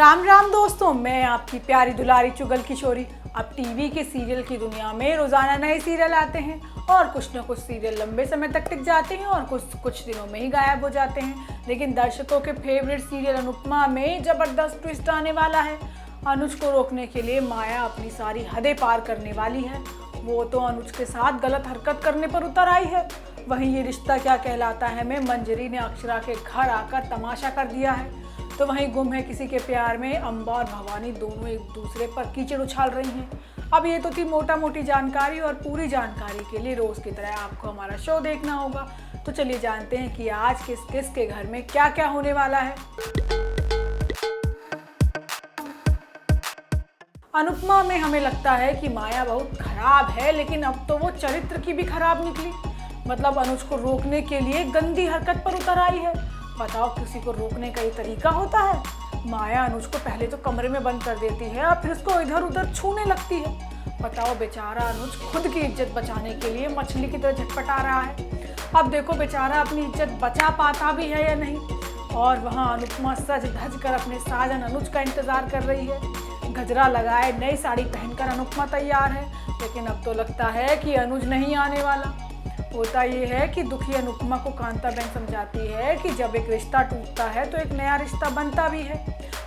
राम राम दोस्तों, मैं आपकी प्यारी दुलारी चुगल किशोरी। अब टीवी के सीरियल की दुनिया में रोजाना नए सीरियल आते हैं और कुछ न कुछ सीरियल लंबे समय तक टिक जाते हैं और कुछ दिनों में ही गायब हो जाते हैं। लेकिन दर्शकों के फेवरेट सीरियल अनुपमा में जबरदस्त ट्विस्ट आने वाला है। अनुज को रोकने के लिए माया अपनी सारी हदें पार करने वाली है। वो तो अनुज के साथ गलत हरकत करने पर उतर आई है। वहीं ये रिश्ता क्या कहलाता है में मंजरी ने अक्षरा के घर आकर तमाशा कर दिया है। तो वहीं गुम है किसी के प्यार में अम्बा और भवानी दोनों एक दूसरे पर कीचड़ उछाल रही हैं। अब ये तो थी मोटा मोटी जानकारी, और पूरी जानकारी के लिए रोज की तरह आपको हमारा शो देखना होगा। तो चलिए जानते हैं कि आज किस किस के घर में क्या क्या होने वाला है। अनुपमा में हमें लगता है कि माया बहुत खराब है, लेकिन अब तो वो चरित्र की भी खराब निकली। मतलब अनुज को रोकने के लिए गंदी हरकत पर उतर आई है। बताओ, किसी को रोकने का ये तरीका होता है? माया अनुज को पहले तो कमरे में बंद कर देती है और फिर उसको इधर उधर छूने लगती है। बताओ, बेचारा अनुज खुद की इज्जत बचाने के लिए मछली की तरह झटपटा रहा है। अब देखो बेचारा अपनी इज्जत बचा पाता भी है या नहीं। और वहाँ अनुपमा सज धज कर अपने साजन अनुज का इंतजार कर रही है। गजरा लगाए नई साड़ी पहनकर अनुपमा तैयार है, लेकिन अब तो लगता है कि अनुज नहीं आने वाला। होता ये है कि दुखी अनुपमा को कांताबेन समझाती है कि जब एक रिश्ता टूटता है तो एक नया रिश्ता बनता भी है।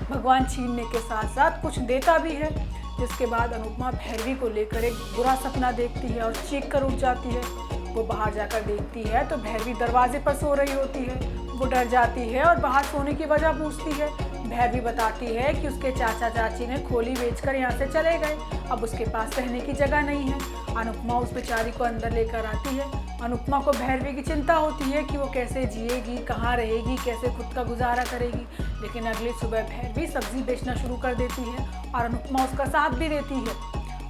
भगवान छीनने के साथ साथ कुछ देता भी है। जिसके बाद अनुपमा भैरवी को लेकर एक बुरा सपना देखती है और चीख कर उठ जाती है। वो बाहर जाकर देखती है तो भैरवी दरवाजे पर सो रही होती है। वो डर जाती है और बाहर सोने की वजह पूछती है। भैरवी बताती है कि उसके चाचा चाची ने खोली बेचकर यहाँ से चले गए, अब उसके पास रहने की जगह नहीं है। अनुपमा उस बेचारी को अंदर लेकर आती है। अनुपमा को भैरवी की चिंता होती है कि वो कैसे जिएगी, कहाँ रहेगी, कैसे खुद का गुजारा करेगी। लेकिन अगली सुबह भैरवी सब्जी बेचना शुरू कर देती है और अनुपमा उसका साथ भी देती है।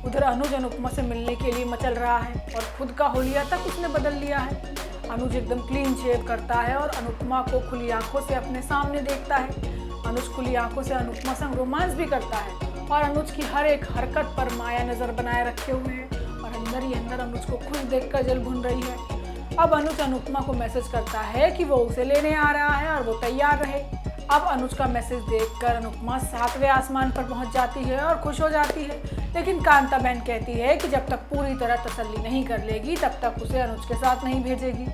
उधर अनुज अनुपमा से मिलने के लिए मचल रहा है और खुद का होलिया तक उसने बदल लिया है। अनुज एकदम क्लीन शेव करता है और अनुपमा को खुली आंखों से अपने सामने देखता है। अनुज खुली आंखों से अनुपमा संग रोमांस भी करता है और अनुज की हर एक हरकत पर माया नजर बनाए रखे हुए है और अंदर ही अंदर अनुज को खुश देखकर जल भुन रही है। अब अनुज अनुपमा को मैसेज करता है कि वो उसे लेने आ रहा है और वो तैयार रहे। अब अनुज का मैसेज देखकर अनुपमा 7वें आसमान पर पहुंच जाती है और खुश हो जाती है। लेकिन कांताबेन कहती है कि जब तक पूरी तरह तसल्ली नहीं कर लेगी तब तक उसे अनुज के साथ नहीं भेजेगी।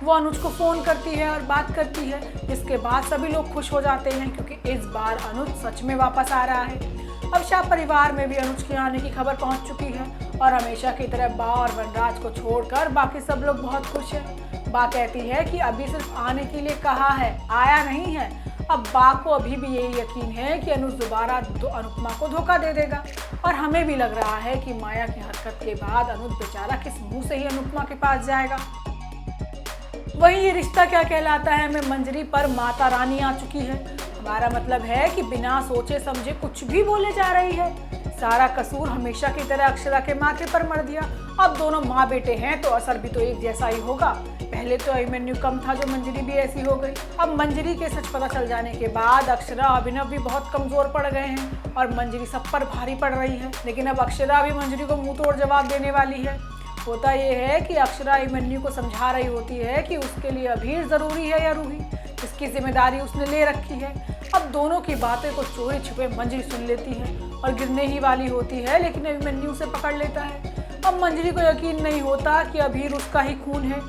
वो अनुज को फ़ोन करती है और बात करती है, जिसके बाद सभी लोग खुश हो जाते हैं क्योंकि इस बार अनुज सच में वापस आ रहा है। अब शाह परिवार में भी अनुज के आने की खबर पहुंच चुकी है और हमेशा की तरह बा और वनराज को छोड़कर बाकी सब लोग बहुत खुश हैं। बा कहती है कि अभी सिर्फ आने के लिए कहा है, आया नहीं है। अब बा को अभी भी यही यकीन है कि अनुज दोबारा अनुपमा को धोखा दे देगा और हमें भी लग रहा है कि माया की हरकत के बाद अनुज बेचारा किस मुंह से ही अनुपमा के पास जाएगा। वहीं ये रिश्ता क्या कहलाता है में मंजरी पर माता रानी आ चुकी है। हमारा मतलब है कि बिना सोचे समझे कुछ भी बोले जा रही है। सारा कसूर हमेशा की तरह अक्षरा के माथे पर मर दिया। अब दोनों माँ बेटे हैं तो असर भी तो एक जैसा ही होगा। पहले तो अभिमन्यु कम था, जो मंजरी भी ऐसी हो गई। अब मंजरी के सच पता चल जाने के बाद अक्षरा अभिनव भी बहुत कमजोर पड़ गए हैं और मंजरी सब पर भारी पड़ रही है। लेकिन अब अक्षरा भी मंजरी को मुंह तोड़ जवाब देने वाली है। होता यह है कि अक्षरा अभिमन्यु को समझा रही होती है कि उसके लिए अभीर जरूरी है या रूही, इसकी जिम्मेदारी उसने ले रखी है। अब दोनों की बातें को चोरी छुपे मंजरी सुन लेती है और गिरने ही वाली होती है, लेकिन अभिमन्यु उसे पकड़ लेता है। अब मंजरी को यकीन नहीं होता कि अभीर उसका ही खून है।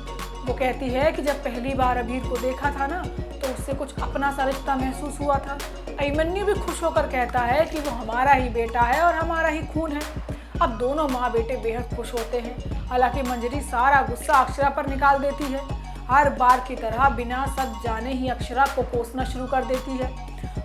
वो कहती है कि जब पहली बार अभीर को देखा था ना, तो उससे कुछ अपना सा रिश्ता महसूस हुआ था। अभिमन्यु भी खुश होकर कहता है कि वो हमारा ही बेटा है और हमारा ही खून है। अब दोनों माँ बेटे बेहद खुश होते हैं। हालांकि मंजरी सारा गुस्सा अक्षरा पर निकाल देती है। हर बार की तरह बिना सच जाने ही अक्षरा को कोसना शुरू कर देती है।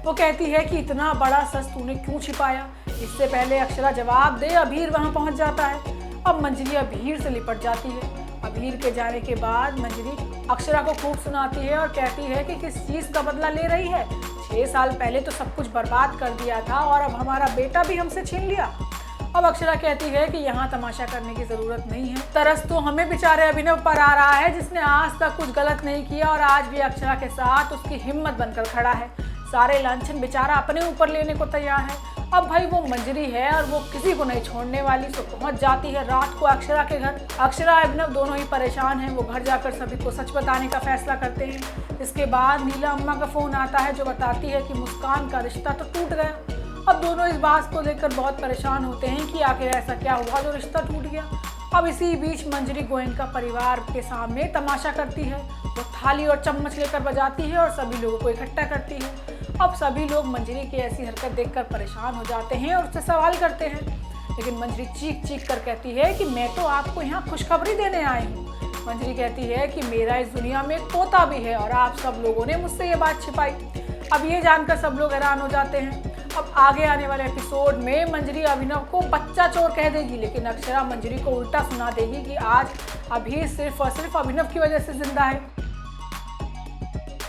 वो कहती है कि इतना बड़ा सच तूने क्यों छिपाया। इससे पहले अक्षरा जवाब दे, अभीर वहाँ पहुँच जाता है। अब मंजरी अभीर से लिपट जाती है। अभीर के जाने के बाद मंजरी अक्षरा को खूब सुनाती है और कहती है कि किस चीज़ का बदला ले रही है। 6 साल पहले तो सब कुछ बर्बाद कर दिया था और अब हमारा बेटा भी हमसे छीन लिया। अब अक्षरा कहती है कि यहाँ तमाशा करने की ज़रूरत नहीं है। तरस तो हमें बेचारे अभिनव पर आ रहा है, जिसने आज तक कुछ गलत नहीं किया और आज भी अक्षरा के साथ उसकी हिम्मत बनकर खड़ा है। सारे लांछन बेचारा अपने ऊपर लेने को तैयार है। अब भाई वो मंजरी है और वो किसी को नहीं छोड़ने वाली, तो पहुंच जाती है रात को अक्षरा के घर। अक्षरा अभिनव दोनों ही परेशान हैं। वो घर जाकर सभी को सच बताने का फैसला करते हैं। इसके बाद नीला अम्मा का फोन आता है जो बताती है कि मुस्कान का रिश्ता तो टूट गया। अब दोनों इस बात को लेकर बहुत परेशान होते हैं कि आखिर ऐसा क्या हुआ जो रिश्ता टूट गया। अब इसी बीच मंजरी गोयनका परिवार के सामने तमाशा करती है। वो थाली और चम्मच लेकर बजाती है और सभी लोगों को इकट्ठा करती है। अब सभी लोग मंजरी की ऐसी हरकत देखकर परेशान हो जाते हैं और उससे सवाल करते हैं, लेकिन मंजरी चीख चीख कर कहती है कि मैं तो आपको यहाँ खुशखबरी देने आई हूँ। मंजरी कहती है कि मेरा इस दुनिया में एक पोता भी है और आप सब लोगों ने मुझसे ये बात छिपाई। अब ये जानकर सब लोग हैरान हो जाते हैं। अब आगे आने वाले एपिसोड में मंजरी अभिनव को बच्चा चोर कह देगी, लेकिन अक्षरा मंजरी को उल्टा सुना देगी कि आज अभी सिर्फ और सिर्फ अभिनव की वजह से जिंदा है।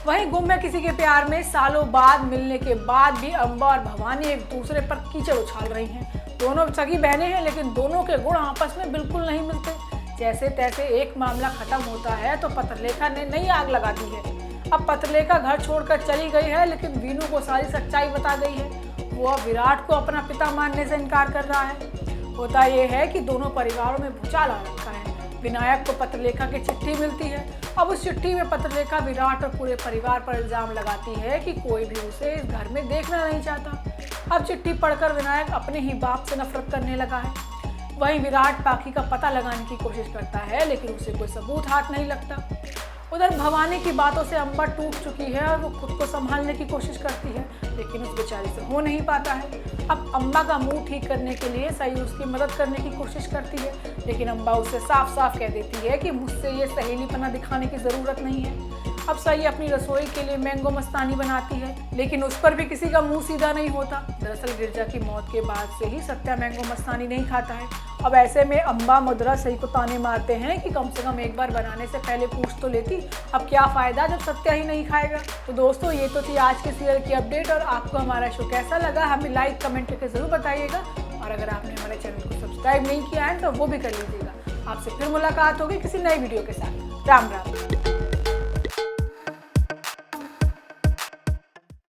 वहीं गुम है किसी के प्यार में सालों बाद मिलने के बाद भी अम्बा और भवानी एक दूसरे पर कीचड़ उछाल रही हैं। दोनों सगी बहनें हैं, लेकिन दोनों के गुण आपस में बिल्कुल नहीं मिलते। जैसे तैसे एक मामला खत्म होता है तो पत्रलेखा ने नई आग लगा दी है। अब पत्रलेखा घर छोड़कर चली गई है, लेकिन वीनू को सारी सच्चाई बता गई है। वो अब विराट को अपना पिता मानने से इनकार कर रहा है। होता यह है कि दोनों परिवारों में भूचाल आ रखा है। विनायक को पत्रलेखा की चिट्ठी मिलती है। अब उस चिट्ठी में पत्रलेखा विराट और पूरे परिवार पर इल्जाम लगाती है कि कोई भी उसे इस घर में देखना नहीं चाहता। अब चिट्ठी पढ़कर विनायक अपने ही बाप से नफरत करने लगा है। वहीं विराट पाखी का पता लगाने की कोशिश करता है, लेकिन उसे कोई सबूत हाथ नहीं लगता। उधर भवानी की बातों से अम्बा टूट चुकी है और वो खुद को संभालने की कोशिश करती है, लेकिन उस बेचारी से हो नहीं पाता है। अब अम्बा का मुंह ठीक करने के लिए सही उसकी मदद करने की कोशिश करती है, लेकिन अम्बा उससे साफ साफ कह देती है कि मुझसे ये सहेलीपना दिखाने की ज़रूरत नहीं है। अब सही अपनी रसोई के लिए मैंगो मस्तानी बनाती है, लेकिन उस पर भी किसी का मुंह सीधा नहीं होता। दरअसल गिरजा की मौत के बाद से ही सत्या मैंगो मस्तानी नहीं खाता है। अब ऐसे में अम्बा मधुरा सही को ताने मारते हैं कि कम से कम एक बार बनाने से पहले पूछ तो लेती, अब क्या फ़ायदा जब सत्या ही नहीं खाएगा। तो दोस्तों, ये तो थी आज के सीरियल की अपडेट, और आपको हमारा शो कैसा लगा हमें लाइक कमेंट करके ज़रूर बताइएगा। और अगर आपने हमारे चैनल को सब्सक्राइब नहीं किया है तो वो भी कर लीजिएगा। आपसे फिर मुलाकात होगी किसी नई वीडियो के साथ। राम राम।